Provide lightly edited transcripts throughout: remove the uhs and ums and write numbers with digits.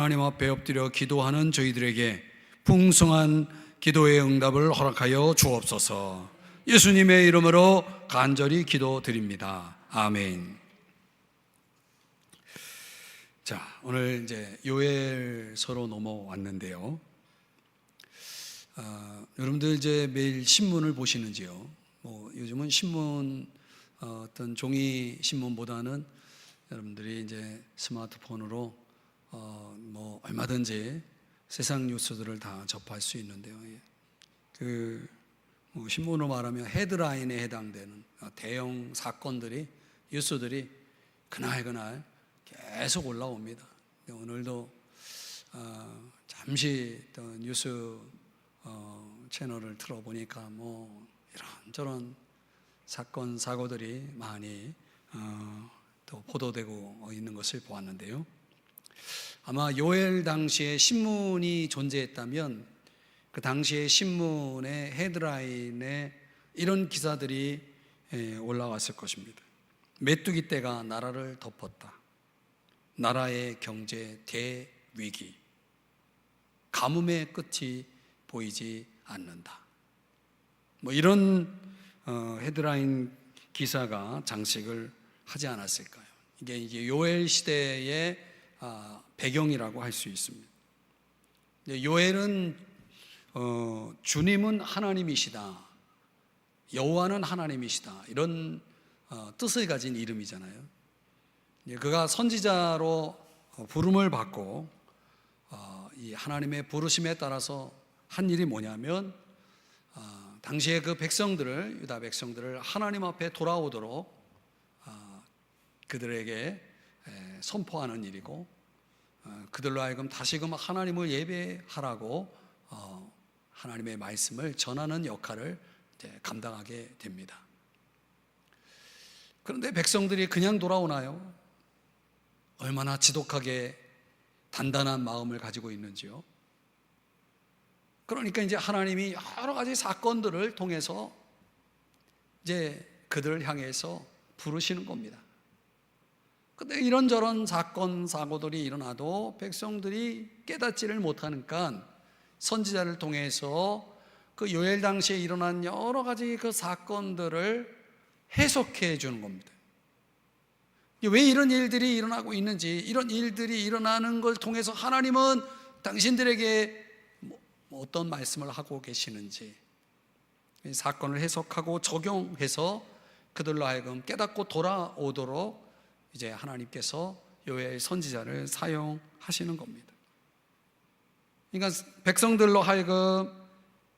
하나님 앞에 엎드려 기도하는 저희들에게 풍성한 기도의 응답을 허락하여 주옵소서. 예수님의 이름으로 간절히 기도드립니다. 아멘. 자, 오늘 이제 요엘서로 넘어왔는데요. 여러분들 이제 매일 신문을 보시는지요? 요즘은 신문 어떤 종이 신문보다는 여러분들이 이제 스마트폰으로 얼마든지 세상 뉴스들을 다 접할 수 있는데요. 신문으로 말하면 헤드라인에 해당되는 대형 사건들이, 뉴스들이 그날 계속 올라옵니다. 오늘도 잠시 뉴스 채널을 틀어보니까 이런저런 사건, 사고들이 많이 또 보도되고 있는 것을 보았는데요. 아마 요엘 당시에 신문이 존재했다면 그 당시에 신문의 헤드라인에 이런 기사들이 올라왔을 것입니다. 메뚜기 떼가 나라를 덮었다. 나라의 경제 대위기. 가뭄의 끝이 보이지 않는다. 이런 헤드라인 기사가 장식을 하지 않았을까요? 이게 요엘 시대의 배경이라고 할 수 있습니다. 요엘은 주님은 하나님이시다, 여호와는 하나님이시다, 이런 뜻을 가진 이름이잖아요. 그가 선지자로 부름을 받고 이 하나님의 부르심에 따라서 한 일이 뭐냐면 당시에 그 백성들을, 유다 백성들을 하나님 앞에 돌아오도록 그들에게 선포하는 일이고, 그들로 하여금 다시금 하나님을 예배하라고 하나님의 말씀을 전하는 역할을 감당하게 됩니다. 그런데 백성들이 그냥 돌아오나요? 얼마나 지독하게 단단한 마음을 가지고 있는지요. 그러니까 이제 하나님이 여러 가지 사건들을 통해서 이제 그들을 향해서 부르시는 겁니다. 근데 이런저런 사건, 사고들이 일어나도 백성들이 깨닫지를 못하니까 선지자를 통해서 그 요엘 당시에 일어난 여러 가지 그 사건들을 해석해 주는 겁니다. 왜 이런 일들이 일어나고 있는지, 이런 일들이 일어나는 걸 통해서 하나님은 당신들에게 어떤 말씀을 하고 계시는지, 이 사건을 해석하고 적용해서 그들로 하여금 깨닫고 돌아오도록 이제 하나님께서 요엘 선지자를 사용하시는 겁니다. 그러니까 백성들로 하여금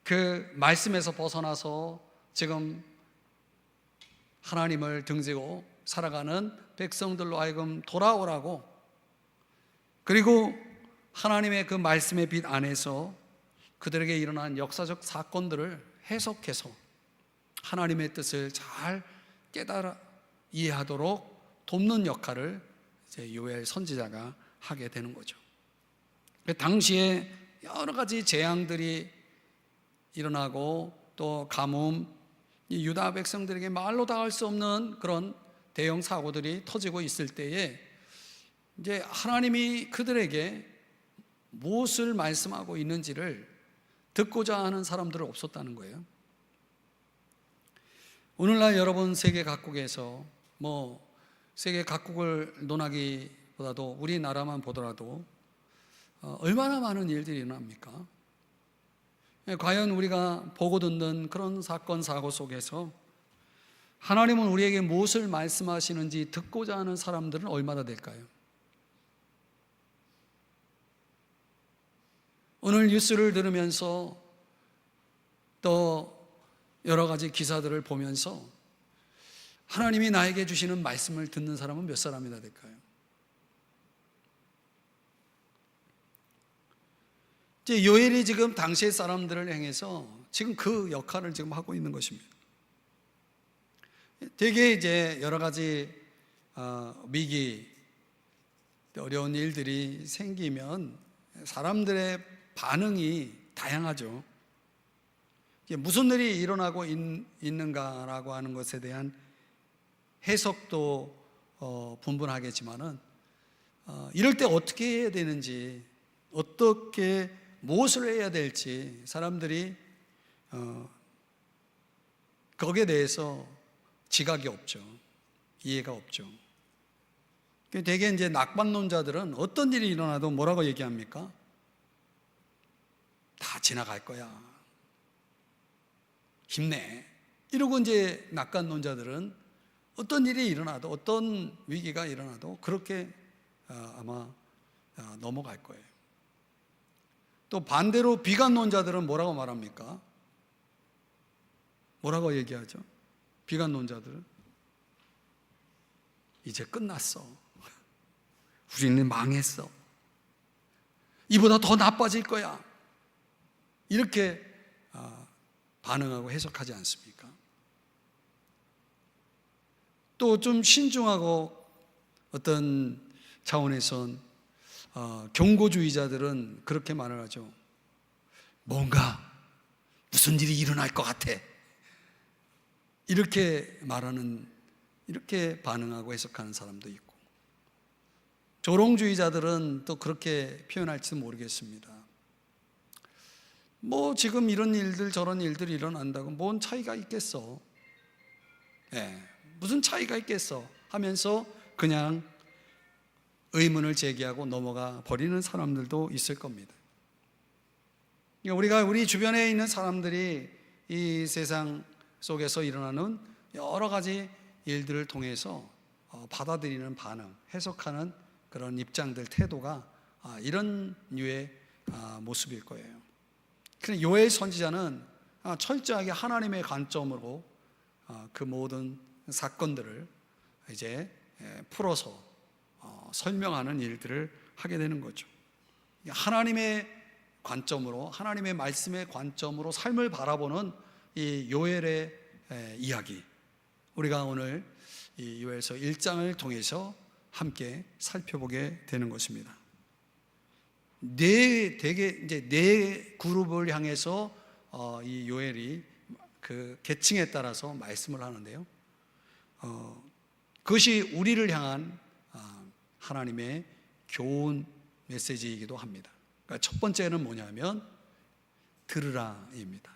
그 말씀에서 벗어나서 지금 하나님을 등지고 살아가는 백성들로 하여금 돌아오라고, 그리고 하나님의 그 말씀의 빛 안에서 그들에게 일어난 역사적 사건들을 해석해서 하나님의 뜻을 잘 깨달아 이해하도록 돕는 역할을 이제 요엘 선지자가 하게 되는 거죠. 당시에 여러 가지 재앙들이 일어나고 또 가뭄, 유다 백성들에게 말로 다 할 수 없는 그런 대형 사고들이 터지고 있을 때에 이제 하나님이 그들에게 무엇을 말씀하고 있는지를 듣고자 하는 사람들은 없었다는 거예요. 오늘날 여러분 세계 각국에서 세계 각국을 논하기보다도 우리나라만 보더라도 얼마나 많은 일들이 일어납니까? 과연 우리가 보고 듣는 그런 사건 사고 속에서 하나님은 우리에게 무엇을 말씀하시는지 듣고자 하는 사람들은 얼마나 될까요? 오늘 뉴스를 들으면서 또 여러 가지 기사들을 보면서 하나님이 나에게 주시는 말씀을 듣는 사람은 몇 사람이나 될까요? 이제 요엘이 지금 당시의 사람들을 향해서 지금 그 역할을 지금 하고 있는 것입니다. 되게 이제 여러 가지 위기, 어려운 일들이 생기면 사람들의 반응이 다양하죠. 무슨 일이 일어나고 있는가라고 하는 것에 대한 해석도 분분하겠지만은 이럴 때 어떻게 해야 되는지 어떻게 무엇을 해야 될지 사람들이 거기에 대해서 지각이 없죠. 이해가 없죠. 대개 이제 낙관론자들은 어떤 일이 일어나도 뭐라고 얘기합니까? 다 지나갈 거야. 힘내. 이러고 이제 낙관론자들은 어떤 일이 일어나도, 어떤 위기가 일어나도 그렇게 아마 넘어갈 거예요. 또 반대로 비관론자들은 뭐라고 말합니까? 뭐라고 얘기하죠? 비관론자들은 이제 끝났어. 우리는 망했어. 이보다 더 나빠질 거야. 이렇게 반응하고 해석하지 않습니까? 또 좀 신중하고 어떤 차원에선 경고주의자들은 그렇게 말을 하죠. 뭔가 무슨 일이 일어날 것 같아. 이렇게 말하는, 이렇게 반응하고 해석하는 사람도 있고, 조롱주의자들은 또 그렇게 표현할지도 모르겠습니다. 뭐 지금 이런 일들 저런 일들이 일어난다고 뭔 차이가 있겠어. 무슨 차이가 있겠어 하면서 그냥 의문을 제기하고 넘어가 버리는 사람들도 있을 겁니다. 우리가 우리 주변에 있는 사람들이 이 세상 속에서 일어나는 여러 가지 일들을 통해서 받아들이는 반응, 해석하는 그런 입장들, 태도가 이런 류의 모습일 거예요. 그래서 요엘 선지자는 철저하게 하나님의 관점으로 그 모든 사건들을 이제 풀어서 설명하는 일들을 하게 되는 거죠. 하나님의 관점으로, 하나님의 말씀의 관점으로 삶을 바라보는 이 요엘의 이야기, 우리가 오늘 이 요엘서 1장을 통해서 함께 살펴보게 되는 것입니다. 네 그룹을 향해서 이 요엘이 그 계층에 따라서 말씀을 하는데요. 그것이 우리를 향한 하나님의 교훈 메시지이기도 합니다. 그러니까 첫 번째는 뭐냐면 들으라입니다.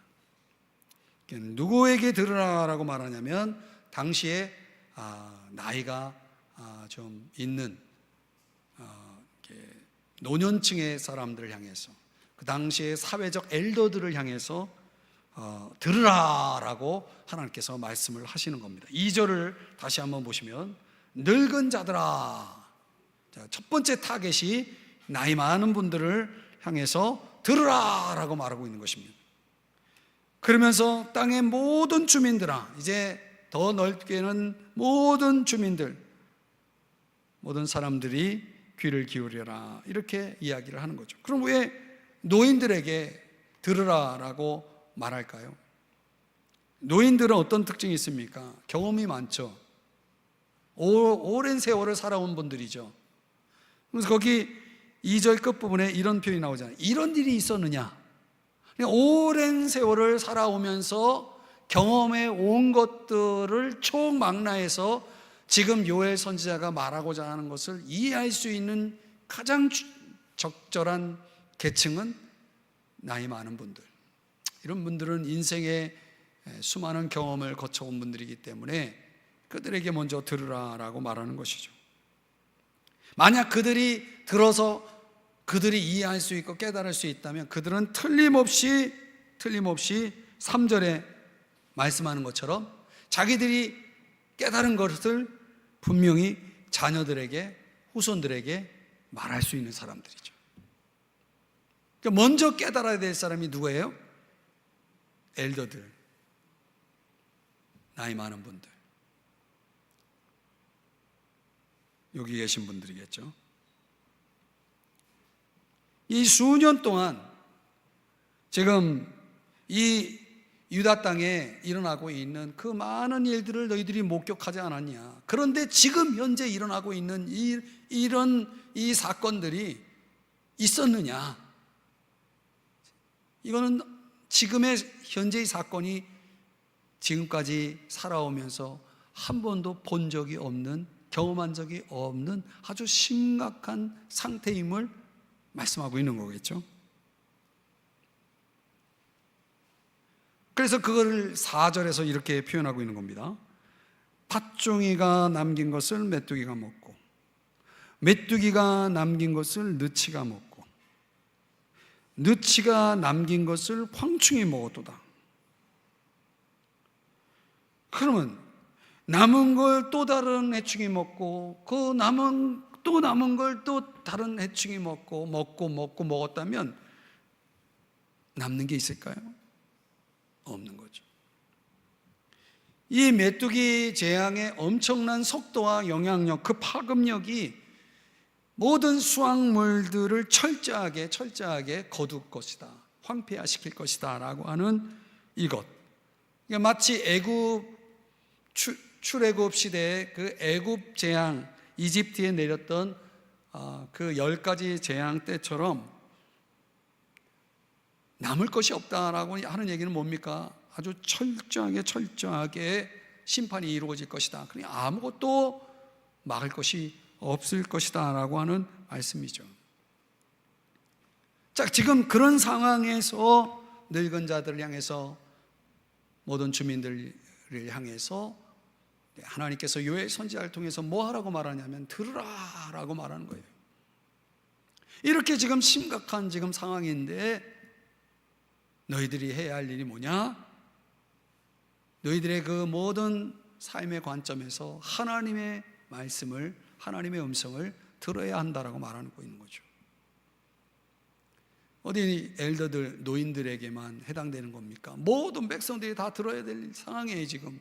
누구에게 들으라라고 말하냐면 당시에 나이가 좀 있는 노년층의 사람들을 향해서, 그 당시에 사회적 엘더들을 향해서 들으라라고 하나님께서 말씀을 하시는 겁니다. 2절을 다시 한번 보시면 늙은 자들아, 첫 번째 타겟이 나이 많은 분들을 향해서 들으라라고 말하고 있는 것입니다. 그러면서 땅의 모든 주민들아, 이제 더 넓게는 모든 주민들, 모든 사람들이 귀를 기울여라, 이렇게 이야기를 하는 거죠. 그럼 왜 노인들에게 들으라라고 말할까요? 노인들은 어떤 특징이 있습니까? 경험이 많죠. 오랜 세월을 살아온 분들이죠. 그래서 거기 2절 끝부분에 이런 표현이 나오잖아요. 이런 일이 있었느냐? 오랜 세월을 살아오면서 경험해 온 것들을 총망라해서 지금 요엘 선지자가 말하고자 하는 것을 이해할 수 있는 가장 적절한 계층은 나이 많은 분들. 이런 분들은 인생의 수많은 경험을 거쳐온 분들이기 때문에 그들에게 먼저 들으라라고 말하는 것이죠. 만약 그들이 들어서 그들이 이해할 수 있고 깨달을 수 있다면 그들은 틀림없이 3절에 말씀하는 것처럼 자기들이 깨달은 것을 분명히 자녀들에게, 후손들에게 말할 수 있는 사람들이죠. 그러니까 먼저 깨달아야 될 사람이 누구예요? 엘더들, 나이 많은 분들, 여기 계신 분들이겠죠. 이 수년 동안 지금 이 유다 땅에 일어나고 있는 그 많은 일들을 너희들이 목격하지 않았냐? 그런데 지금 현재 일어나고 있는 이 사건들이 있었느냐? 이거는 지금의 현재의 사건이 지금까지 살아오면서 한 번도 본 적이 없는, 경험한 적이 없는 아주 심각한 상태임을 말씀하고 있는 거겠죠. 그래서 그걸 4절에서 이렇게 표현하고 있는 겁니다. 팥종이가 남긴 것을 메뚜기가 먹고 메뚜기가 남긴 것을 느치가 먹고 느치가 남긴 것을 황충이 먹었도다. 그러면 남은 걸 또 다른 해충이 먹고 그 남은 걸 또 다른 해충이 먹었다면 남는 게 있을까요? 없는 거죠. 이 메뚜기 재앙의 엄청난 속도와 영향력, 그 파급력이 모든 수확물들을 철저하게 거둘 것이다, 황폐화시킬 것이다 라고 하는 이것. 그러니까 마치 출애굽 시대의 그 애굽 재앙, 이집트에 내렸던 그 10가지 재앙 때처럼 남을 것이 없다라고 하는 얘기는 뭡니까? 아주 철저하게 심판이 이루어질 것이다. 그러니 아무것도 막을 것이 없을 것이다 라고 하는 말씀이죠. 자, 지금 그런 상황에서 늙은 자들을 향해서, 모든 주민들을 향해서 하나님께서 요엘 선지자를 통해서 뭐 하라고 말하냐면 들으라 라고 말하는 거예요. 이렇게 지금 심각한 지금 상황인데 너희들이 해야 할 일이 뭐냐? 너희들의 그 모든 삶의 관점에서 하나님의 말씀을, 하나님의 음성을 들어야 한다라고 말하고 있는 거죠. 어디 엘더들, 노인들에게만 해당되는 겁니까? 모든 백성들이 다 들어야 될 상황이에요 지금.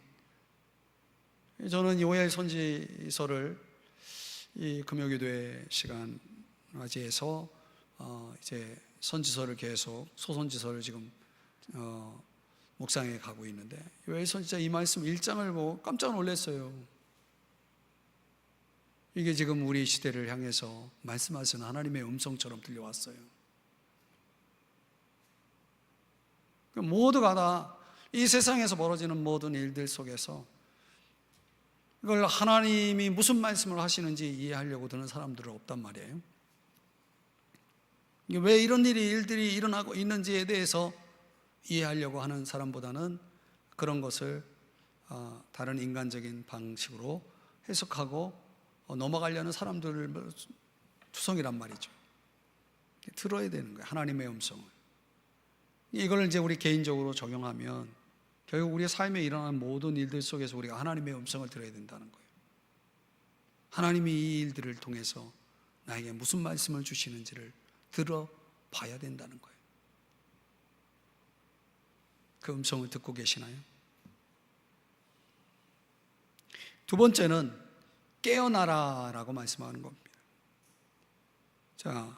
저는 요엘 선지서를 이 금요기도회 시간 맞이해서 이제 선지서를 계속, 소선지서를 지금 묵상해 가고 있는데, 요엘 선지자 이 말씀 1장을 보고 깜짝 놀랐어요. 이게 지금 우리 시대를 향해서 말씀하시는 하나님의 음성처럼 들려왔어요. 모두가 다 이 세상에서 벌어지는 모든 일들 속에서 이걸 하나님이 무슨 말씀을 하시는지 이해하려고 드는 사람들은 없단 말이에요. 왜 이런 일들이 일어나고 있는지에 대해서 이해하려고 하는 사람보다는 그런 것을 다른 인간적인 방식으로 해석하고 넘어가려는 사람들 투성이란 말이죠. 들어야 되는 거예요, 하나님의 음성을. 이걸 이제 우리 개인적으로 적용하면 결국 우리의 삶에 일어나는 모든 일들 속에서 우리가 하나님의 음성을 들어야 된다는 거예요. 하나님이 이 일들을 통해서 나에게 무슨 말씀을 주시는지를 들어봐야 된다는 거예요. 그 음성을 듣고 계시나요? 두 번째는 깨어나라 라고 말씀하는 겁니다. 자,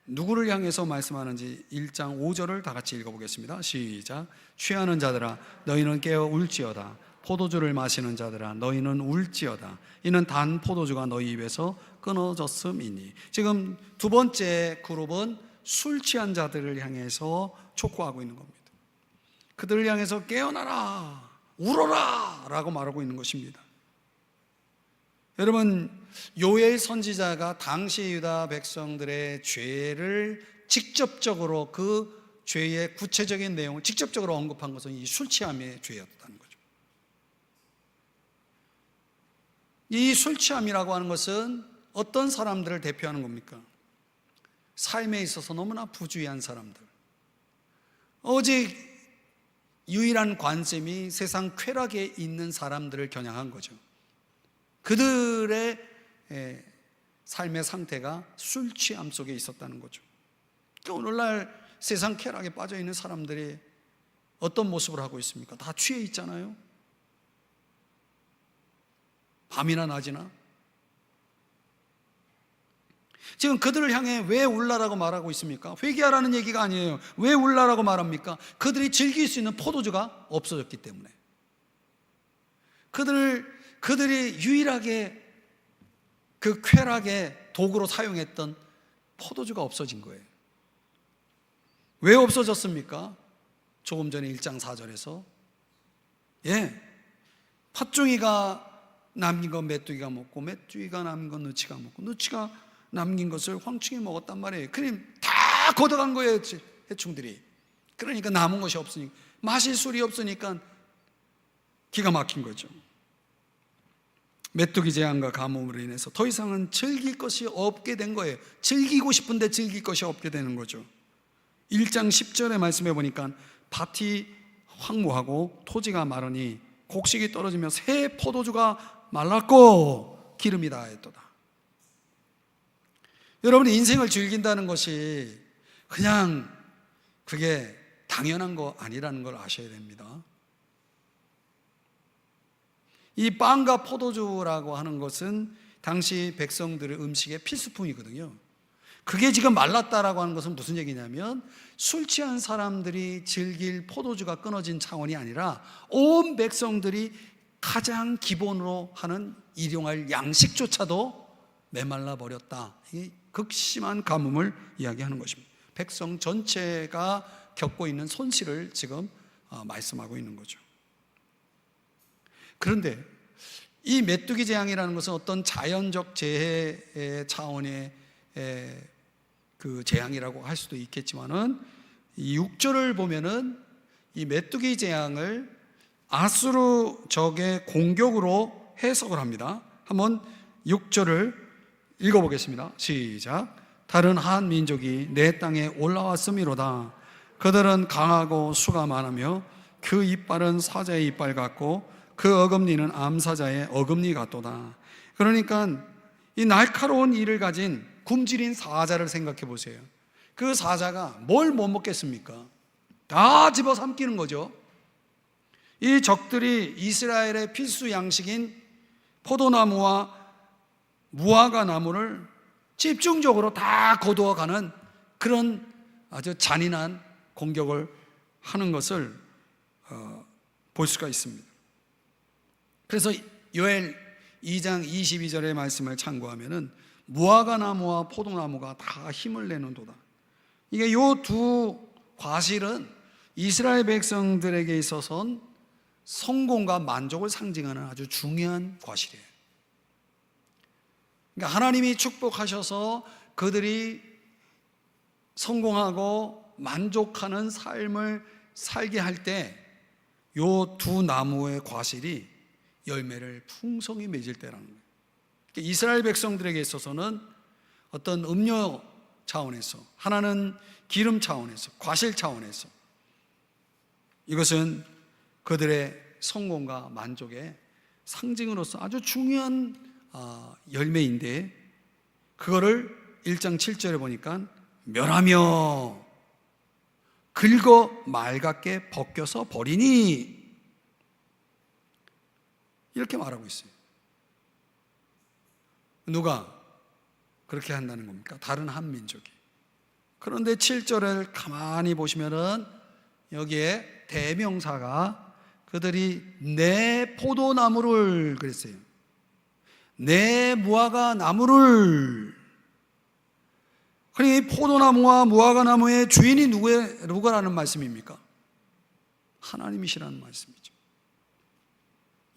누구를 향해서 말씀하는지 1장 5절을 다 같이 읽어보겠습니다. 시작. 취하는 자들아 너희는 깨어 울지어다. 포도주를 마시는 자들아 너희는 울지어다. 이는 단 포도주가 너희 입에서 끊어졌음이니. 지금 두 번째 그룹은 술 취한 자들을 향해서 촉구하고 있는 겁니다. 그들을 향해서 깨어나라, 울어라 라고 말하고 있는 것입니다. 여러분, 요엘 선지자가 당시 유다 백성들의 죄를 직접적으로, 그 죄의 구체적인 내용을 직접적으로 언급한 것은 이 술 취함의 죄였다는 거죠. 이 술 취함이라고 하는 것은 어떤 사람들을 대표하는 겁니까? 삶에 있어서 너무나 부주의한 사람들, 오직 유일한 관심이 세상 쾌락에 있는 사람들을 겨냥한 거죠. 그들의 삶의 상태가 술 취함 속에 있었다는 거죠. 오늘날 세상 쾌락에 빠져 있는 사람들이 어떤 모습을 하고 있습니까? 다 취해 있잖아요. 밤이나 낮이나. 지금 그들을 향해 왜 울라라고 말하고 있습니까? 회개하라는 얘기가 아니에요. 왜 울라라고 말합니까? 그들이 즐길 수 있는 포도주가 없어졌기 때문에. 그들이 유일하게 그 쾌락의 도구로 사용했던 포도주가 없어진 거예요. 왜 없어졌습니까? 조금 전에 1장 4절에서 팥종이가 남긴 건 메뚜기가 먹고 메뚜기가 남긴 건 느치가 먹고 느치가 남긴 것을 황충이 먹었단 말이에요. 그럼 다 걷어간 거예요, 해충들이. 그러니까 남은 것이 없으니까, 마실 술이 없으니까 기가 막힌 거죠. 메뚜기 재앙과 가뭄으로 인해서 더 이상은 즐길 것이 없게 된 거예요. 즐기고 싶은데 즐길 것이 없게 되는 거죠. 1장 10절의 말씀해 보니까 밭이 황무하고 토지가 마르니 곡식이 떨어지며 새 포도주가 말랐고 기름이 다했도다. 여러분, 인생을 즐긴다는 것이 그냥 그게 당연한 거 아니라는 걸 아셔야 됩니다. 이 빵과 포도주라고 하는 것은 당시 백성들의 음식의 필수품이거든요. 그게 지금 말랐다라고 하는 것은 무슨 얘기냐면, 술 취한 사람들이 즐길 포도주가 끊어진 차원이 아니라 온 백성들이 가장 기본으로 하는 일용할 양식조차도 메말라 버렸다. 이게 극심한 가뭄을 이야기하는 것입니다. 백성 전체가 겪고 있는 손실을 지금 말씀하고 있는 거죠. 그런데 이 메뚜기 재앙이라는 것은 어떤 자연적 재해의 차원의 그 재앙이라고 할 수도 있겠지만은, 이 6절을 보면은 이 메뚜기 재앙을 아수르적의 공격으로 해석을 합니다. 한번 6절을 읽어보겠습니다. 시작. 다른 한 민족이 내 땅에 올라왔음이로다. 그들은 강하고 수가 많으며 그 이빨은 사자의 이빨 같고 그 어금니는 암사자의 어금니 같도다. 그러니까 이 날카로운 이를 가진 굶주린 사자를 생각해 보세요. 그 사자가 뭘 못 먹겠습니까? 다 집어삼키는 거죠. 이 적들이 이스라엘의 필수 양식인 포도나무와 무화과 나무를 집중적으로 다 거두어가는 그런 아주 잔인한 공격을 하는 것을 볼 수가 있습니다. 그래서 요엘 2장 22절의 말씀을 참고하면은 무화과 나무와 포도나무가 다 힘을 내는도다. 이게 요 두 과실은 이스라엘 백성들에게 있어서는 성공과 만족을 상징하는 아주 중요한 과실이에요. 그러니까 하나님이 축복하셔서 그들이 성공하고 만족하는 삶을 살게 할 때 요 두 나무의 과실이 열매를 풍성히 맺을 때라는 거예요. 그러니까 이스라엘 백성들에게 있어서는 어떤 음료 차원에서, 하나는 기름 차원에서, 과실 차원에서, 이것은 그들의 성공과 만족의 상징으로서 아주 중요한 열매인데, 그거를 1장 7절에 보니까 멸하며 긁어 맑게 벗겨서 버리니, 이렇게 말하고 있어요. 누가 그렇게 한다는 겁니까? 다른 한 민족이. 그런데 7절을 가만히 보시면은 여기에 대명사가 그들이 내 포도나무를 그랬어요. 내 무화과 나무를. 그러니 포도나무와 무화과 나무의 주인이 누구라는 말씀입니까? 하나님이시라는 말씀이죠.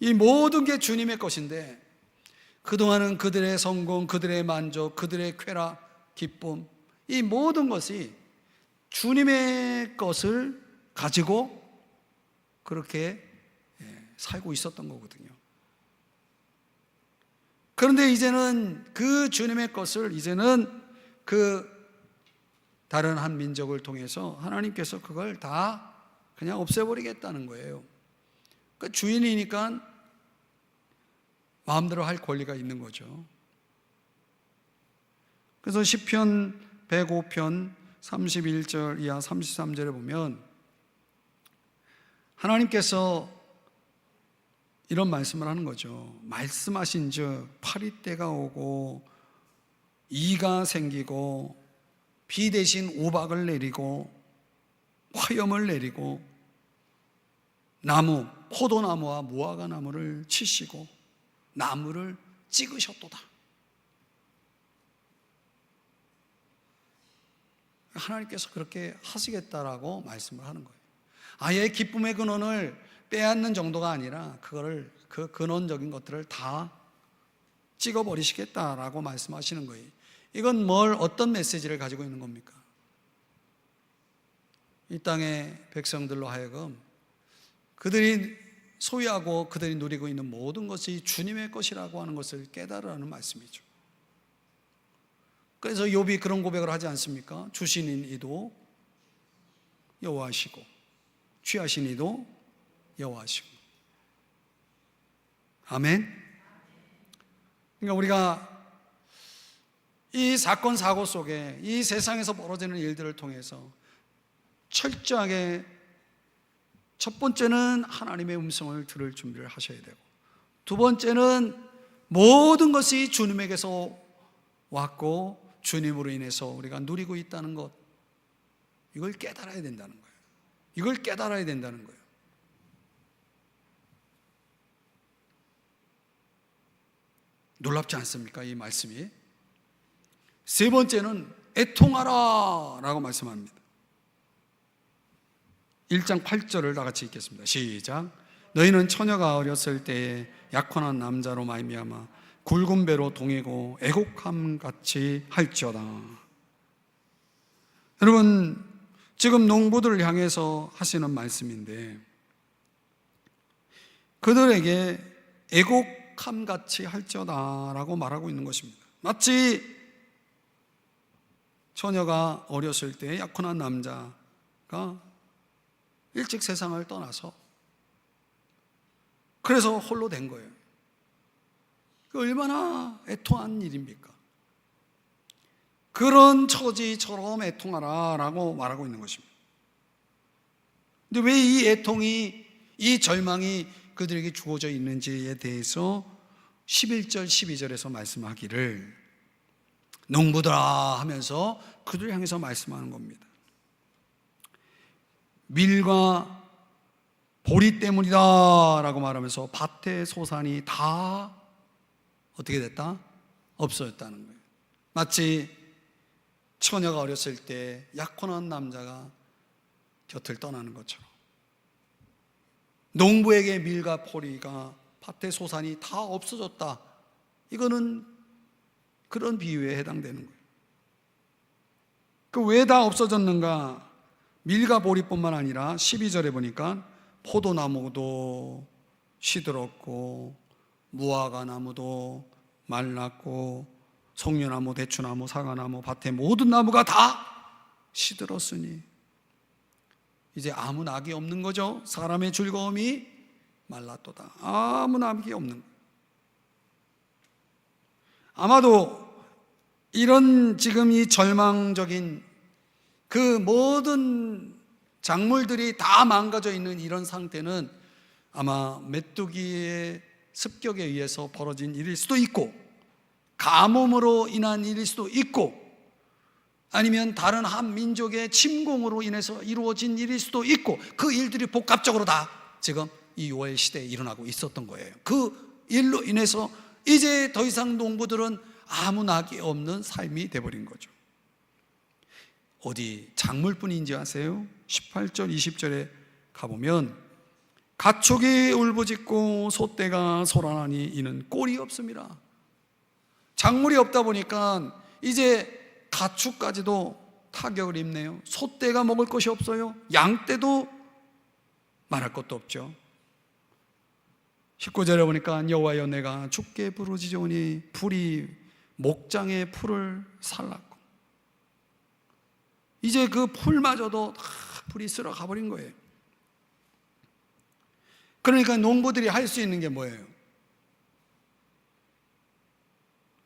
이 모든 게 주님의 것인데, 그동안은 그들의 성공, 그들의 만족, 그들의 쾌락, 기쁨, 이 모든 것이 주님의 것을 가지고 그렇게 살고 있었던 거거든요. 그런데 이제는 그 주님의 것을, 이제는 그 다른 한 민족을 통해서 하나님께서 그걸 다 그냥 없애버리겠다는 거예요. 그러니까 주인이니까 마음대로 할 권리가 있는 거죠. 그래서 시편 105편 31절 이하 33절에 보면 하나님께서 이런 말씀을 하는 거죠. 말씀하신 즉 파리때가 오고 이가 생기고 비 대신 우박을 내리고 화염을 내리고 나무, 포도나무와 무화과 나무를 치시고 나무를 찍으셨도다. 하나님께서 그렇게 하시겠다라고 말씀을 하는 거예요. 아예 기쁨의 근원을 빼앗는 정도가 아니라 그거를, 그 근원적인 것들을 다 찍어버리시겠다라고 말씀하시는 거예요. 이건 어떤 메시지를 가지고 있는 겁니까? 이 땅의 백성들로 하여금 그들이 소유하고 그들이 누리고 있는 모든 것이 주님의 것이라고 하는 것을 깨달으라는 말씀이죠. 그래서 욥이 그런 고백을 하지 않습니까? 주신 이도 여호와시고 취하신 이도 여호와시고. 아멘. 그러니까 우리가 이 사건 사고 속에 이 세상에서 벌어지는 일들을 통해서 철저하게 첫 번째는 하나님의 음성을 들을 준비를 하셔야 되고, 두 번째는 모든 것이 주님에게서 왔고 주님으로 인해서 우리가 누리고 있다는 것, 이걸 깨달아야 된다는 거예요. 이걸 깨달아야 된다는 거예요. 놀랍지 않습니까? 이 말씀이. 세 번째는 애통하라 라고 말씀합니다. 1장 8절을 다 같이 읽겠습니다. 시작. 너희는 처녀가 어렸을 때에 약혼한 남자로 말미암아 굵은 배로 동이고 애곡함같이 할지어다. 여러분, 지금 농부들을 향해서 하시는 말씀인데, 그들에게 애곡함같이 할지어다 라고 말하고 있는 것입니다. 마치 처녀가 어렸을 때 약혼한 남자가 일찍 세상을 떠나서 그래서 홀로 된 거예요. 그 얼마나 애통한 일입니까? 그런 처지처럼 애통하라 라고 말하고 있는 것입니다. 근데 왜 이 애통이, 이 절망이 그들에게 주어져 있는지에 대해서 11절 12절에서 말씀하기를 농부들아 하면서 그들을 향해서 말씀하는 겁니다. 밀과 보리 때문이다 라고 말하면서 밭의 소산이 다 어떻게 됐다? 없어졌다는 거예요. 마치 처녀가 어렸을 때 약혼한 남자가 곁을 떠나는 것처럼 농부에게 밀과 보리가 밭의 소산이 다 없어졌다. 이거는 그런 비유에 해당되는 거예요. 그 왜 다 없어졌는가? 밀과 보리뿐만 아니라 12절에 보니까 포도나무도 시들었고 무화과 나무도 말랐고 송려나무, 대추나무, 사과나무, 밭의 모든 나무가 다 시들었으니 이제 아무 낙이 없는 거죠. 사람의 즐거움이 말랐도다. 아무 낙이 없는 거예요. 아마도 이런 지금 이 절망적인 그 모든 작물들이 다 망가져 있는 이런 상태는 아마 메뚜기의 습격에 의해서 벌어진 일일 수도 있고, 가뭄으로 인한 일일 수도 있고, 아니면 다른 한 민족의 침공으로 인해서 이루어진 일일 수도 있고, 그 일들이 복합적으로 다 지금 이 요엘 시대에 일어나고 있었던 거예요. 그 일로 인해서 이제 더 이상 농부들은 아무 낙이 없는 삶이 돼버린 거죠. 어디 작물뿐인지 아세요? 18절 20절에 가보면 가축이 울부짖고 소떼가 소란하니 이는 꼴이 없습니다. 작물이 없다 보니까 이제 가축까지도 타격을 입네요. 소떼가 먹을 것이 없어요. 양떼도 말할 것도 없죠. 19절에 보니까 여호와여 내가 주께 부르짖으오니 풀이 목장의 풀을 살랐고, 이제 그 풀마저도 다 풀이 쓸어 가버린 거예요. 그러니까 농부들이 할 수 있는 게 뭐예요?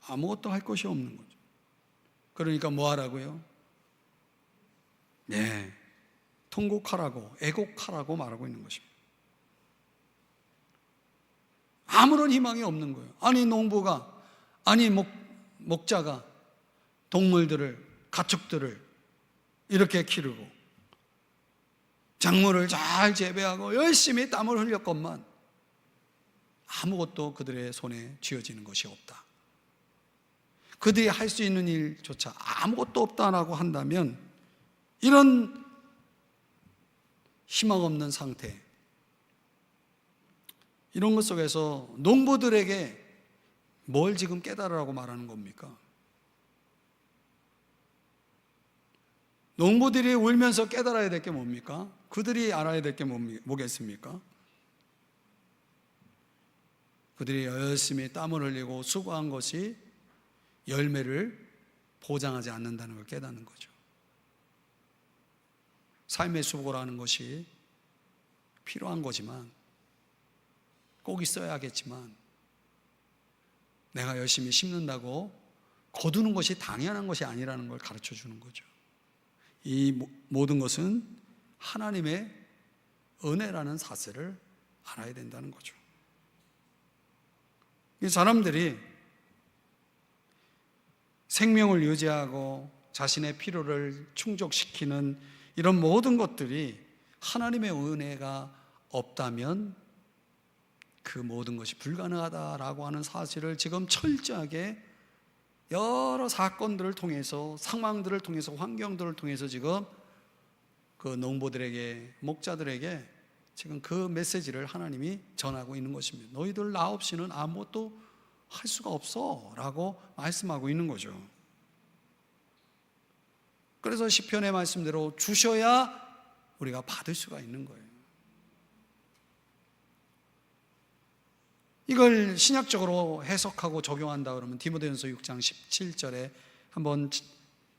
아무것도 할 것이 없는 거죠. 그러니까 뭐 하라고요? 네, 통곡하라고, 애곡하라고 말하고 있는 것입니다. 아무런 희망이 없는 거예요. 아니 농부가, 아니 목자가 동물들을, 가축들을 이렇게 기르고 작물을 잘 재배하고 열심히 땀을 흘렸건만 아무것도 그들의 손에 쥐어지는 것이 없다. 그들이 할 수 있는 일조차 아무것도 없다라고 한다면, 이런 희망 없는 상태, 이런 것 속에서 농부들에게 뭘 지금 깨달으라고 말하는 겁니까? 농부들이 울면서 깨달아야 될 게 뭡니까? 그들이 알아야 될 게 뭐겠습니까? 그들이 열심히 땀을 흘리고 수고한 것이 열매를 보장하지 않는다는 걸 깨닫는 거죠. 삶의 수고라는 것이 필요한 거지만, 꼭 있어야겠지만, 내가 열심히 심는다고 거두는 것이 당연한 것이 아니라는 걸 가르쳐 주는 거죠. 이 모든 것은 하나님의 은혜라는 사실을 알아야 된다는 거죠. 사람들이 생명을 유지하고 자신의 필요를 충족시키는 이런 모든 것들이 하나님의 은혜가 없다면 그 모든 것이 불가능하다라고 하는 사실을 지금 철저하게 여러 사건들을 통해서, 상황들을 통해서, 환경들을 통해서 지금 그 농부들에게, 목자들에게 지금 그 메시지를 하나님이 전하고 있는 것입니다. 너희들 나 없이는 아무것도 할 수가 없어 라고 말씀하고 있는 거죠. 그래서 시편의 말씀대로 주셔야 우리가 받을 수가 있는 거예요. 이걸 신약적으로 해석하고 적용한다 그러면 디모데전서 6장 17절에 한번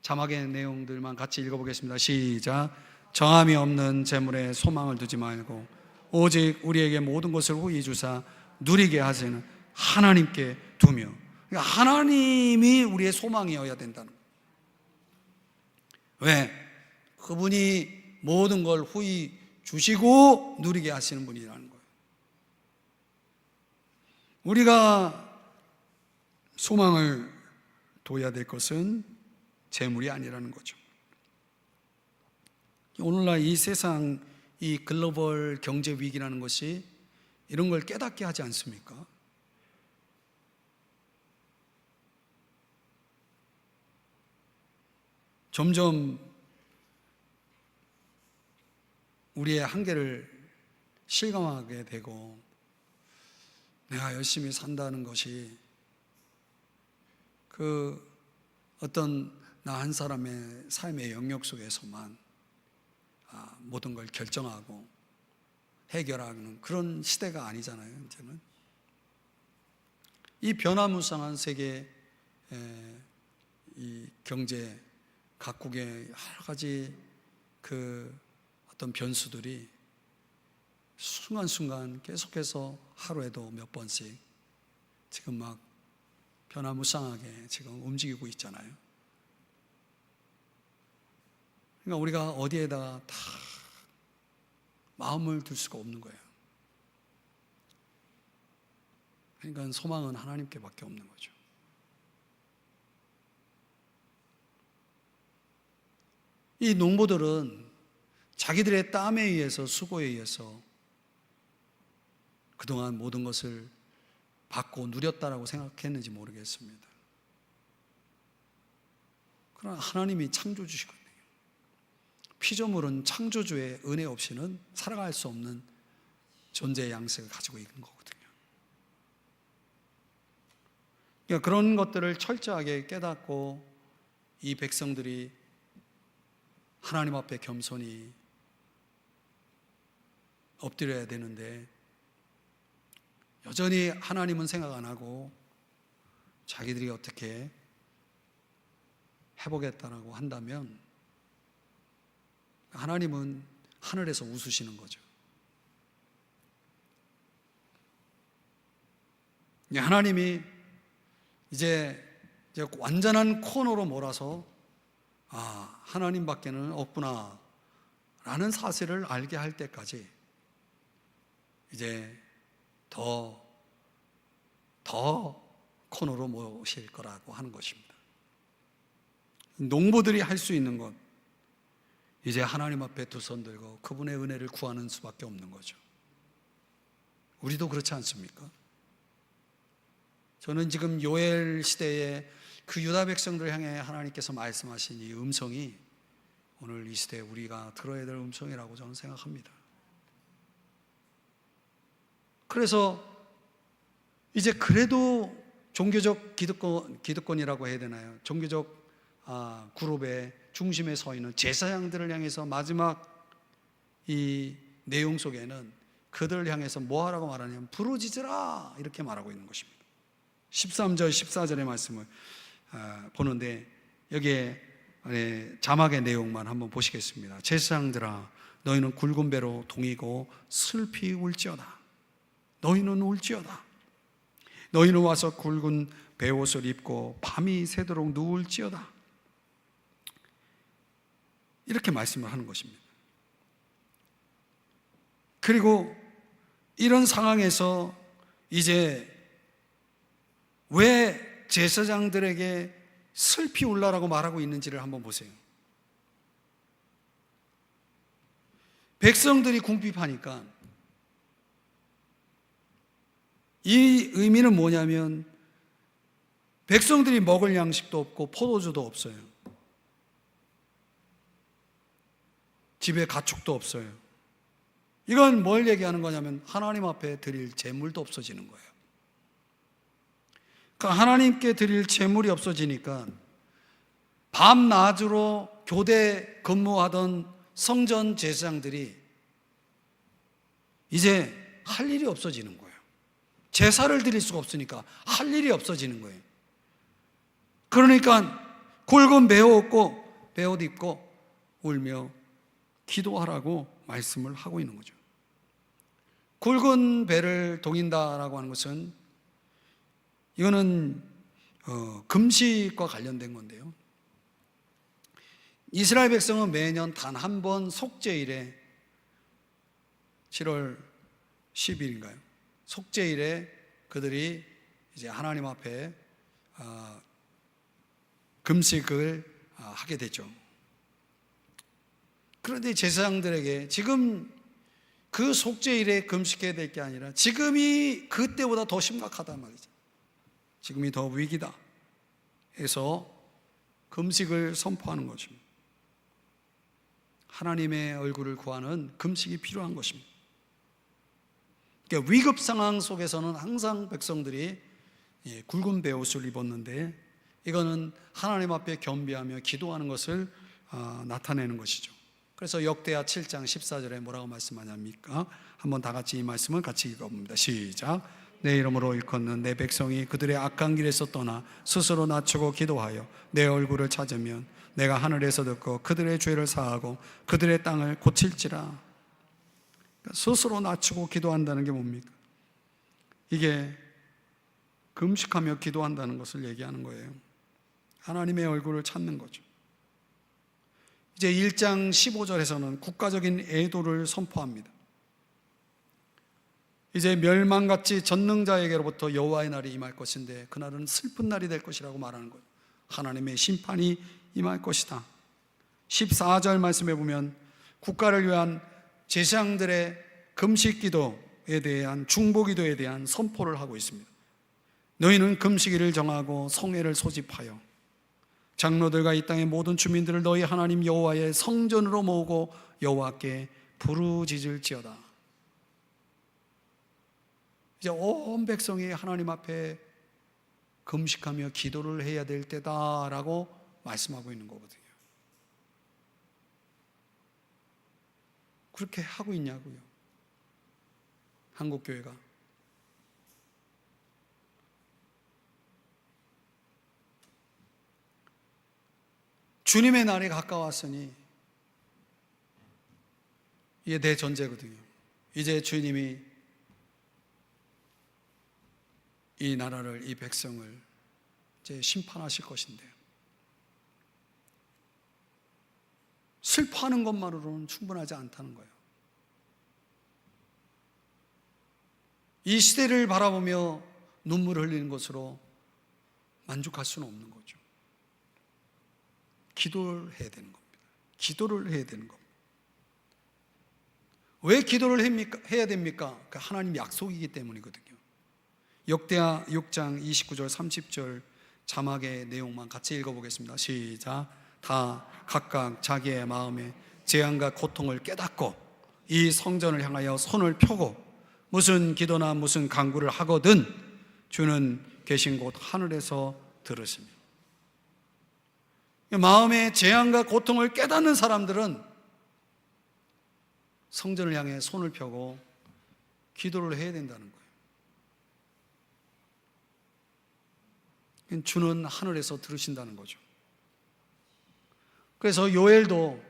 자막의 내용들만 같이 읽어보겠습니다. 시작. 정함이 없는 재물에 소망을 두지 말고 오직 우리에게 모든 것을 후히 주사 누리게 하시는 하나님께 두며, 그러니까 하나님이 우리의 소망이어야 된다는 거예요. 왜? 그분이 모든 걸 후히 주시고 누리게 하시는 분이라는 거예요. 우리가 소망을 둬야 될 것은 재물이 아니라는 거죠. 오늘날 이 세상, 이 글로벌 경제 위기라는 것이 이런 걸 깨닫게 하지 않습니까? 점점 우리의 한계를 실감하게 되고, 내가 열심히 산다는 것이 그 어떤 나 한 사람의 삶의 영역 속에서만 모든 걸 결정하고 해결하는 그런 시대가 아니잖아요. 이제는 이 변화무쌍한 세계, 이 경제 각국의 여러 가지 그 어떤 변수들이 순간순간 계속해서 하루에도 몇 번씩 지금 막 변화무쌍하게 지금 움직이고 있잖아요. 그러니까 우리가 어디에다가 다 마음을 둘 수가 없는 거예요. 그러니까 소망은 하나님께 밖에 없는 거죠. 이 농부들은 자기들의 땀에 의해서, 수고에 의해서 그동안 모든 것을 받고 누렸다라고 생각했는지 모르겠습니다. 그러나 하나님이 창조주시거든요. 피조물은 창조주의 은혜 없이는 살아갈 수 없는 존재의 양식을 가지고 있는 거거든요. 그러니까 그런 것들을 철저하게 깨닫고 이 백성들이 하나님 앞에 겸손히 엎드려야 되는데, 여전히 하나님은 생각 안 하고 자기들이 어떻게 해보겠다라고 한다면 하나님은 하늘에서 웃으시는 거죠. 하나님이 이제 완전한 코너로 몰아서 하나님밖에는 없구나 라는 사실을 알게 할 때까지 이제 더 코너로 모실 거라고 하는 것입니다. 농부들이 할 수 있는 것, 이제 하나님 앞에 두 손 들고 그분의 은혜를 구하는 수밖에 없는 거죠. 우리도 그렇지 않습니까? 저는 지금 요엘 시대에 그 유다 백성들을 향해 하나님께서 말씀하신 이 음성이 오늘 이 시대에 우리가 들어야 될 음성이라고 저는 생각합니다. 그래서 이제 그래도 종교적 기득권이라고 해야 되나요? 종교적 그룹의 중심에 서 있는 제사장들을 향해서 마지막 이 내용 속에는 그들을 향해서 뭐 하라고 말하냐면 부르짖으라 이렇게 말하고 있는 것입니다. 13절 14절의 말씀을 보는데 여기에 자막의 내용만 한번 보시겠습니다. 제사장들아 너희는 굵은 배로 동이고 슬피 울지어다. 너희는 울지어다. 너희는 와서 굵은 베옷을 입고 밤이 새도록 누울지어다. 이렇게 말씀을 하는 것입니다. 그리고 이런 상황에서 이제 왜 제사장들에게 슬피 울라라고 말하고 있는지를 한번 보세요. 백성들이 궁핍하니까 이 의미는 뭐냐면 백성들이 먹을 양식도 없고 포도주도 없어요. 집에 가축도 없어요. 이건 뭘 얘기하는 거냐면 하나님 앞에 드릴 제물도 없어지는 거예요. 그러니까 하나님께 드릴 제물이 없어지니까 밤낮으로 교대 근무하던 성전 제사장들이 이제 할 일이 없어지는 거예요. 제사를 드릴 수가 없으니까 할 일이 없어지는 거예요. 그러니까 굵은 베옷 입고 울며 기도하라고 말씀을 하고 있는 거죠. 굵은 배를 동인다라고 하는 것은 이거는 금식과 관련된 건데요. 이스라엘 백성은 매년 단 한 번 속죄일에 7월 10일인가요? 속죄일에 그들이 이제 하나님 앞에 금식을 하게 되죠. 그런데 제사장들에게 지금 그 속죄일에 금식해야 될 게 아니라 지금이 그때보다 더 심각하단 말이죠. 지금이 더 위기다 해서 금식을 선포하는 것입니다. 하나님의 얼굴을 구하는 금식이 필요한 것입니다. 그러니까 위급 상황 속에서는 항상 백성들이 굵은 베옷을 입었는데 이거는 하나님 앞에 겸비하며 기도하는 것을 나타내는 것이죠. 그래서 역대하 7장 14절에 뭐라고 말씀하냐니까 한번 다 같이 이 말씀을 같이 읽어봅니다. 시작. 내 이름으로 일컫는 내 백성이 그들의 악한 길에서 떠나 스스로 낮추고 기도하여 내 얼굴을 찾으면 내가 하늘에서 듣고 그들의 죄를 사하고 그들의 땅을 고칠지라. 그러니까 스스로 낮추고 기도한다는 게 뭡니까? 이게 금식하며 기도한다는 것을 얘기하는 거예요. 하나님의 얼굴을 찾는 거죠. 이제 1장 15절에서는 국가적인 애도를 선포합니다. 이제 멸망같이 전능자에게로부터 여호와의 날이 임할 것인데 그날은 슬픈 날이 될 것이라고 말하는 거예요. 하나님의 심판이 임할 것이다. 14절 말씀에 보면 국가를 위한 제사장들의 금식 기도에 대한 중보 기도에 대한 선포를 하고 있습니다. 너희는 금식일을 정하고 성회를 소집하여 장로들과 이 땅의 모든 주민들을 너희 하나님 여호와의 성전으로 모으고 여호와께 부르짖을지어다. 이제 온 백성이 하나님 앞에 금식하며 기도를 해야 될 때다라고 말씀하고 있는 거거든요. 그렇게 하고 있냐고요, 한국교회가. 주님의 날이 가까웠으니 이게 대전제거든요. 이제 주님이 이 나라를, 이 백성을 이제 심판하실 것인데 슬퍼하는 것만으로는 충분하지 않다는 거예요. 이 시대를 바라보며 눈물을 흘리는 것으로 만족할 수는 없는 거죠. 기도를 해야 되는 겁니다. 기도를 해야 되는 겁니다. 왜 기도를 해야 됩니까? 하나님 약속이기 때문이거든요. 역대하 6장 29절 30절 자막의 내용만 같이 읽어보겠습니다. 시작. 다 각각 자기의 마음에 재앙과 고통을 깨닫고 이 성전을 향하여 손을 펴고 무슨 기도나 무슨 간구를 하거든 주는 계신 곳 하늘에서 들으시며. 마음의 재앙과 고통을 깨닫는 사람들은 성전을 향해 손을 펴고 기도를 해야 된다는 거예요. 주는 하늘에서 들으신다는 거죠. 그래서 요엘도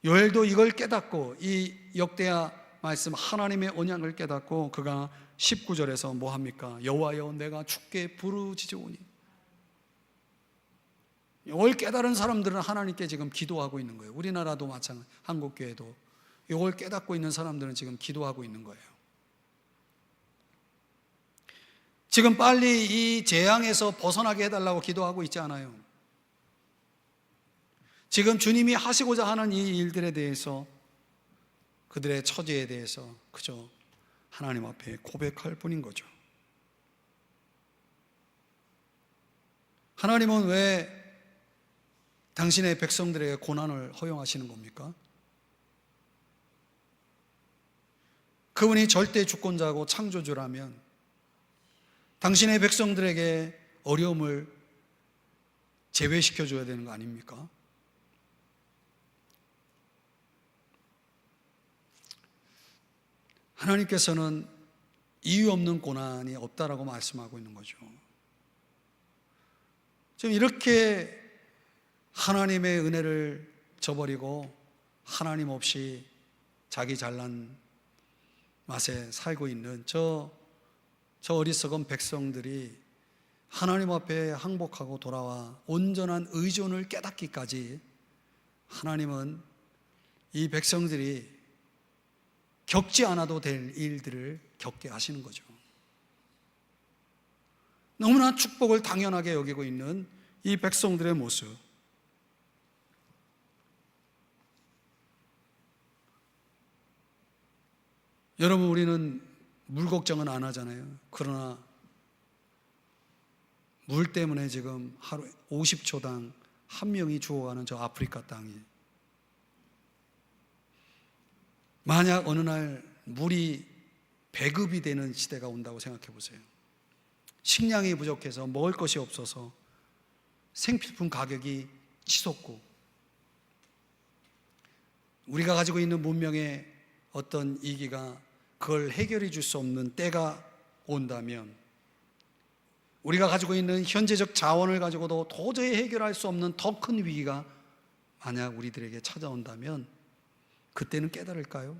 이걸 깨닫고, 이 역대하 말씀 하나님의 언약을 깨닫고 그가 19절에서 뭐 합니까? 여호와여 내가 주께 부르짖으오니. 이걸 깨달은 사람들은 하나님께 지금 기도하고 있는 거예요. 우리나라도 마찬가지, 한국교회도 이걸 깨닫고 있는 사람들은 지금 기도하고 있는 거예요. 지금 빨리 이 재앙에서 벗어나게 해달라고 기도하고 있지 않아요. 지금 주님이 하시고자 하는 이 일들에 대해서, 그들의 처지에 대해서 그저 하나님 앞에 고백할 뿐인 거죠. 하나님은 왜 당신의 백성들에게 고난을 허용하시는 겁니까? 그분이 절대 주권자고 창조주라면 당신의 백성들에게 어려움을 제외시켜줘야 되는 거 아닙니까? 하나님께서는 이유 없는 고난이 없다라고 말씀하고 있는 거죠. 지금 이렇게 하나님의 은혜를 저버리고 하나님 없이 자기 잘난 맛에 살고 있는 저 어리석은 백성들이 하나님 앞에 항복하고 돌아와 온전한 의존을 깨닫기까지 하나님은 이 백성들이 겪지 않아도 될 일들을 겪게 하시는 거죠. 너무나 축복을 당연하게 여기고 있는 이 백성들의 모습, 여러분, 우리는 물 걱정은 안 하잖아요. 그러나 물 때문에 지금 하루 50초당 한 명이 죽어가는 저 아프리카 땅이, 만약 어느 날 물이 배급이 되는 시대가 온다고 생각해 보세요. 식량이 부족해서 먹을 것이 없어서 생필품 가격이 치솟고, 우리가 가지고 있는 문명의 어떤 이기가 그걸 해결해 줄 수 없는 때가 온다면, 우리가 가지고 있는 현재적 자원을 가지고도 도저히 해결할 수 없는 더 큰 위기가 만약 우리들에게 찾아온다면 그때는 깨달을까요?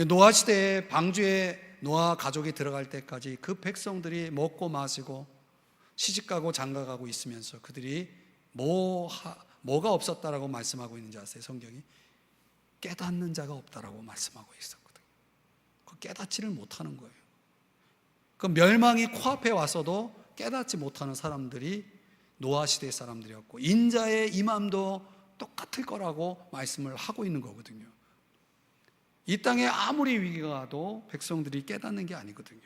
노아 시대에 방주에 노아 가족이 들어갈 때까지 그 백성들이 먹고 마시고 시집가고 장가가고 있으면서 그들이 뭐가 없었다라고 말씀하고 있는지 아세요? 성경이 깨닫는 자가 없다라고 말씀하고 있었거든요. 그 깨닫지를 못하는 거예요. 그 멸망이 코앞에 왔어도 깨닫지 못하는 사람들이 노아 시대 사람들이었고, 인자의 임함도 똑같을 거라고 말씀을 하고 있는 거거든요. 이 땅에 아무리 위기가 와도 백성들이 깨닫는 게 아니거든요.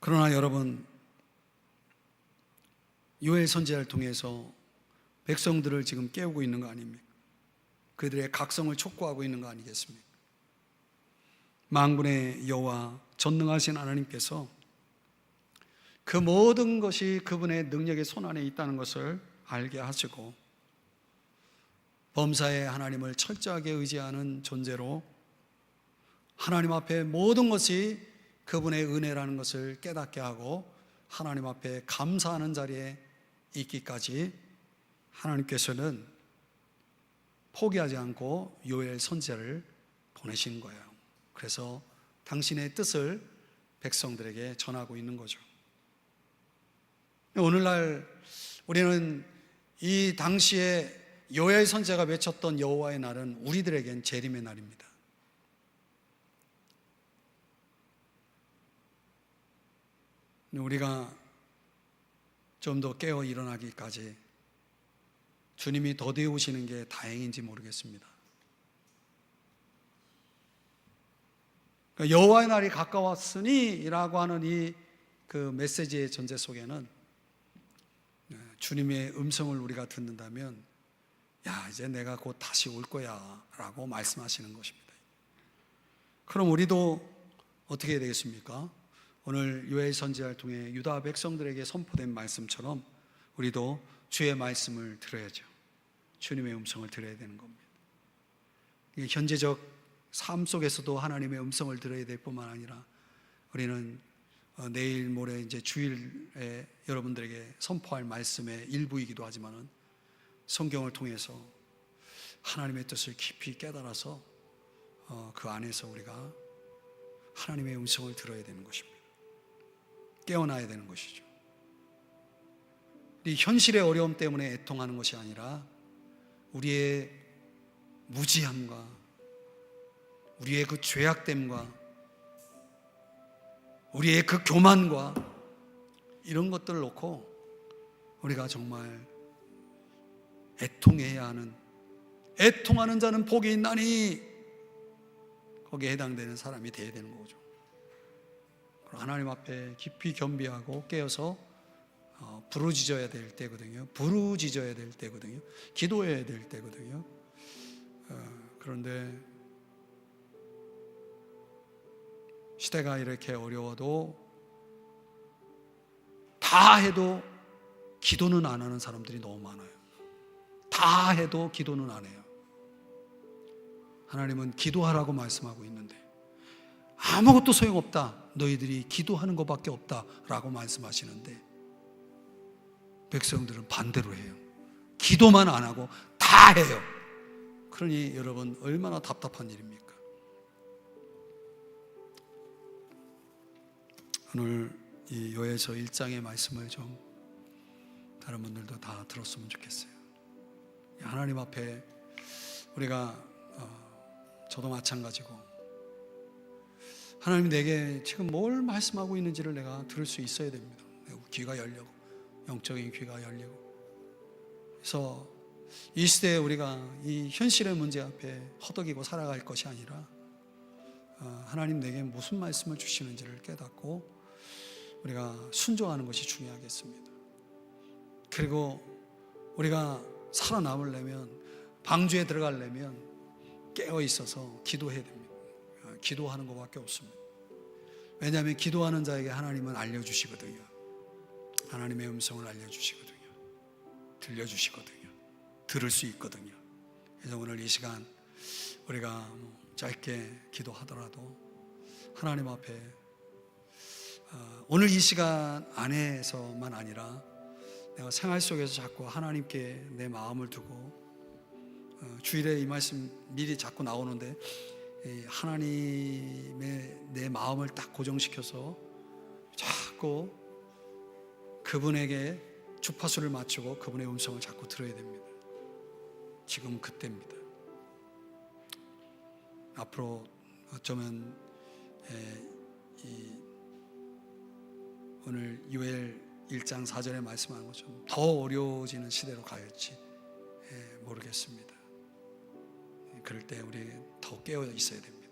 그러나 여러분, 요엘 선지자를 통해서 백성들을 지금 깨우고 있는 거 아닙니까? 그들의 각성을 촉구하고 있는 거 아니겠습니까? 만군의 여호와 전능하신 하나님께서 그 모든 것이 그분의 능력의 손안에 있다는 것을 알게 하시고, 범사의 하나님을 철저하게 의지하는 존재로 하나님 앞에 모든 것이 그분의 은혜라는 것을 깨닫게 하고 하나님 앞에 감사하는 자리에 있기까지 하나님께서는 포기하지 않고 요엘 선지자를 보내신 거예요. 그래서 당신의 뜻을 백성들에게 전하고 있는 거죠. 오늘날 우리는 이 당시에 요엘 선지자가 외쳤던 여호와의 날은 우리들에겐 재림의 날입니다. 우리가 좀 더 깨어 일어나기까지 주님이 더디우시는 게 다행인지 모르겠습니다. 그러니까 여호와의 날이 가까웠으니 라고 하는 이 그 메시지의 전제 속에는 주님의 음성을 우리가 듣는다면, 야, 이제 내가 곧 다시 올 거야 라고 말씀하시는 것입니다. 그럼 우리도 어떻게 해야 되겠습니까? 오늘 요엘 선지자를 통해 유다 백성들에게 선포된 말씀처럼 우리도 주의 말씀을 들어야죠. 주님의 음성을 들어야 되는 겁니다. 현재적 삶 속에서도 하나님의 음성을 들어야 될 뿐만 아니라 우리는 내일 모레 이제 주일에 여러분들에게 선포할 말씀의 일부이기도 하지만은 성경을 통해서 하나님의 뜻을 깊이 깨달아서 그 안에서 우리가 하나님의 음성을 들어야 되는 것입니다. 깨어나야 되는 것이죠. 이 현실의 어려움 때문에 애통하는 것이 아니라 우리의 무지함과 우리의 그 죄악됨과 우리의 그 교만과 이런 것들을 놓고 우리가 정말 애통해야 하는, 애통하는 자는 복이 있나니 거기에 해당되는 사람이 되어야 되는 거죠. 하나님 앞에 깊이 겸비하고 깨어서 부르짖어야 될 때거든요. 부르짖어야 될 때거든요. 기도해야 될 때거든요. 그런데 시대가 이렇게 어려워도 다 해도 기도는 안 하는 사람들이 너무 많아요. 다 해도 기도는 안 해요. 하나님은 기도하라고 말씀하고 있는데 아무것도 소용없다, 너희들이 기도하는 것밖에 없다 라고 말씀하시는데 백성들은 반대로 해요. 기도만 안 하고 다 해요. 그러니 여러분 얼마나 답답한 일입니까? 오늘 이 요엘서 1장의 말씀을 좀 다른 분들도 다 들었으면 좋겠어요. 하나님 앞에 우리가 저도 마찬가지고 하나님이 내게 지금 뭘 말씀하고 있는지를 내가 들을 수 있어야 됩니다. 귀가 열리고, 영적인 귀가 열리고. 그래서 이 시대에 우리가 이 현실의 문제 앞에 허덕이고 살아갈 것이 아니라 하나님 내게 무슨 말씀을 주시는지를 깨닫고 우리가 순종하는 것이 중요하겠습니다. 그리고 우리가 살아남으려면, 방주에 들어가려면 깨어 있어서 기도해야 됩니다. 기도하는 것밖에 없습니다. 왜냐하면 기도하는 자에게 하나님은 알려주시거든요. 하나님의 음성을 알려주시거든요. 들려주시거든요. 들을 수 있거든요. 그래서 오늘 이 시간 우리가 짧게 기도하더라도 하나님 앞에 오늘 이 시간 안에서만 아니라 내가 생활 속에서 자꾸 하나님께 내 마음을 두고 주일에 이 말씀 미리 자꾸 나오는데 하나님의 내 마음을 딱 고정시켜서 자꾸 그분에게 주파수를 맞추고 그분의 음성을 자꾸 들어야 됩니다. 지금 그때입니다. 앞으로 어쩌면 오늘 요엘 1장 4절에 말씀하는 것처럼 더 어려워지는 시대로 갈지 모르겠습니다. 그럴 때 우리 더 깨어 있어야 됩니다.